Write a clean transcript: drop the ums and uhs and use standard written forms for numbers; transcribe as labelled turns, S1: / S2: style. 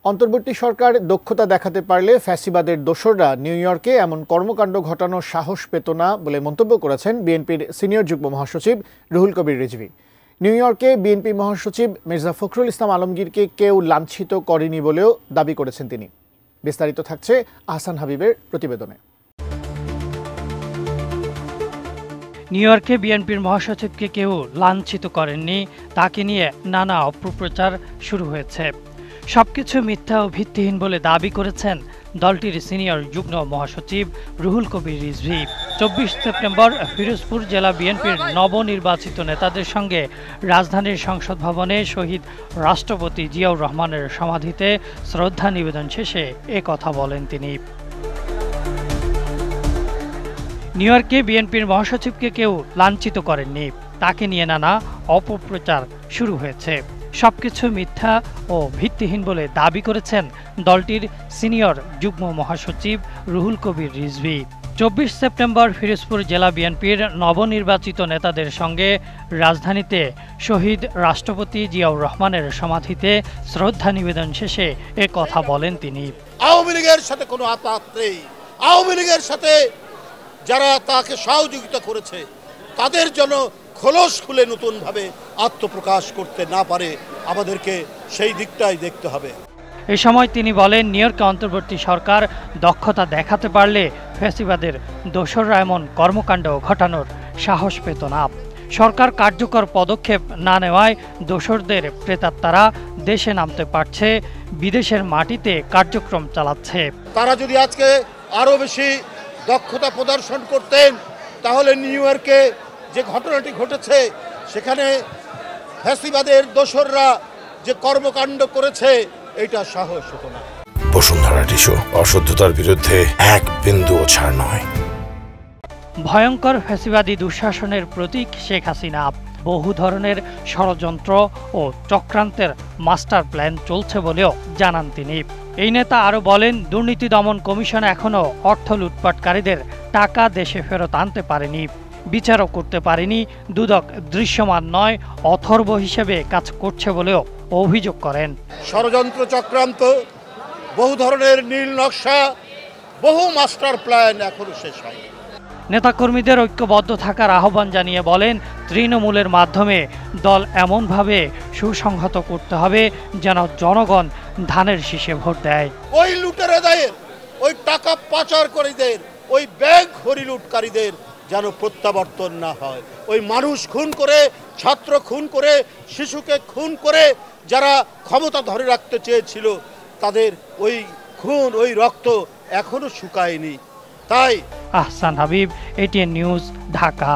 S1: অন্তর্বর্তী সরকার দক্ষতা দেখাতে পারলে ফ্যাসিবাদের দোসররা নিউ ইয়র্কে এমন কর্মকাণ্ড ঘটানোর সাহস পেত না বলে মন্তব্য করেছেন বিএনপির সিনিয়র যুগ্ম মহাসচিব রুহুল কবির রিজভী। নিউ ইয়র্কে বিএনপি মহাসচিব মির্জা ফখরুল ইসলাম আলমগীরকে কেউ লাঞ্ছিত করেনি বলেও দাবি করেছেন তিনি। বিস্তারিত থাকছে আহসান হাবিবের প্রতিবেদনে।
S2: নিউ ইয়র্কে বিএনপির মহাসচিবকে কেউ লাঞ্ছিত করেননি, তাকে নিয়ে নানা অপপ্রচার শুরু হয়েছে। সবকিছু মিথ্যা ও ভিত্তিহীন বলে দাবি করেছেন দলটির সিনিয়র যুগ্ম মহাসচিব রুহুল কবির রিজভী। 24 সেপ্টেম্বর ফিরোজপুর জেলা বিএনপির নবনির্বাচিত নেতাদের সঙ্গে রাজধানীর সংসদ ভবনে শহীদ রাষ্ট্রপতি জিয়াউর রহমানের সমাধিতে শ্রদ্ধা নিবেদন শেষে কথা বলেন তিনি। নিউ ইয়র্কে বিএনপির মহাসচিবকে কেউ লাঞ্ছিত করেননি, তাকে নিয়ে নানা অপপ্রচার শুরু হয়েছে। সবকিছু মিথ্যা ও ভিত্তিহীন বলে দাবি করেছেন দলটির সিনিয়র যুগ্ম মহাসচিব রুহুল কবির রিজভী। 24 সেপ্টেম্বর ফিরোজপুর জেলা বিএনপির নবনির্বাচিত নেতাদের সঙ্গে রাজধানীতে শহীদ রাষ্ট্রপতি জিয়াউর রহমানের সমাধিতে শ্রদ্ধা নিবেদন শেষে কথা বলেন তিনি।
S3: আওয়ামী লীগের সাথে কোনো আপাত নেই। আওয়ামী লীগের সাথে যারা তাকে সহযোগিতা করেছে তাদের জন্য খোলস খুলে নতুনভাবে আত্মপ্রকাশ করতে না পারে, আমাদেরকে সেই দিকটাই দেখতে হবে।
S2: এই সময় তিনি বলেন, নিউ ইয়র্কে অন্তর্বর্তী সরকার দক্ষতা দেখাতে পারলে ফ্যাসিবাদের দোসররা এমন কর্মকাণ্ড ঘটানোর সাহস পেত না। সরকার কার্যকর পদক্ষেপ না নেওয়ায় দোসরদের প্রেতাত্মারা দেশে নামতে পারছে, বিদেশের মাটিতে কার্যক্রম চালাচ্ছে।
S3: তারা যদি আজকে আরো বেশি দক্ষতা প্রদর্শন করতেন তাহলে নিউ ইয়র্কে যে ঘটনাটি ঘটেছে সেখানে ফ্যাসিবাদের দোসররা যে কর্মকাণ্ড করেছে এটা সাহস হতো না।
S4: বসুন্ধরা টিস্যু, অশুদ্ধতার বিরুদ্ধে এক বিন্দুও ছাড় নয়।
S2: ভয়ঙ্কর ফ্যাসিবাদী দুঃশাসনের প্রতীক শেখ হাসিনা। বহু ধরনের ষড়যন্ত্র ও চক্রান্তের মাস্টার প্ল্যান চলছে বলেও জানান তিনি। এই নেতা আরও বলেন, দুর্নীতি দমন কমিশন এখনও অর্থ লুটপাটকারীদের টাকা দেশে ফেরত আনতে পারেনি, বিচারও করতে পারেনি। দুদক দৃশ্যমান নয়, অথর্ব হিসেবে কাজ করছে বলেও অভিযোগ করেন।
S3: ষড়যন্ত্র চক্রান্ত, বহু ধরনের নীল নকশা, বহু মাস্টার প্ল্যান এখনো শেষ হয়নি।
S2: নেতাকর্মীদের ঐক্যবদ্ধ থাকার আহ্বান জানিয়ে বলেন, তৃণমূলের মাধ্যমে দল এমনভাবে সুসংহত করতে হবে যেন জনগণ ধানের শীষে ভোট দেয়।
S3: ওই লুটেরাদের, ওই টাকা পাচারকারীদের, ওই ব্যাংক হরিলুটকারীদের যেন প্রত্যাবর্তন না হয়। ওই মানুষ খুন করে, ছাত্র খুন করে, শিশুকে খুন করে যারা ক্ষমতা ধরে রাখতে চেয়েছিল তাদের ওই খুন, ওই রক্ত এখনো শুকায়নি। তাই
S2: আহসান হাবিব, এটিএন নিউজ, ঢাকা।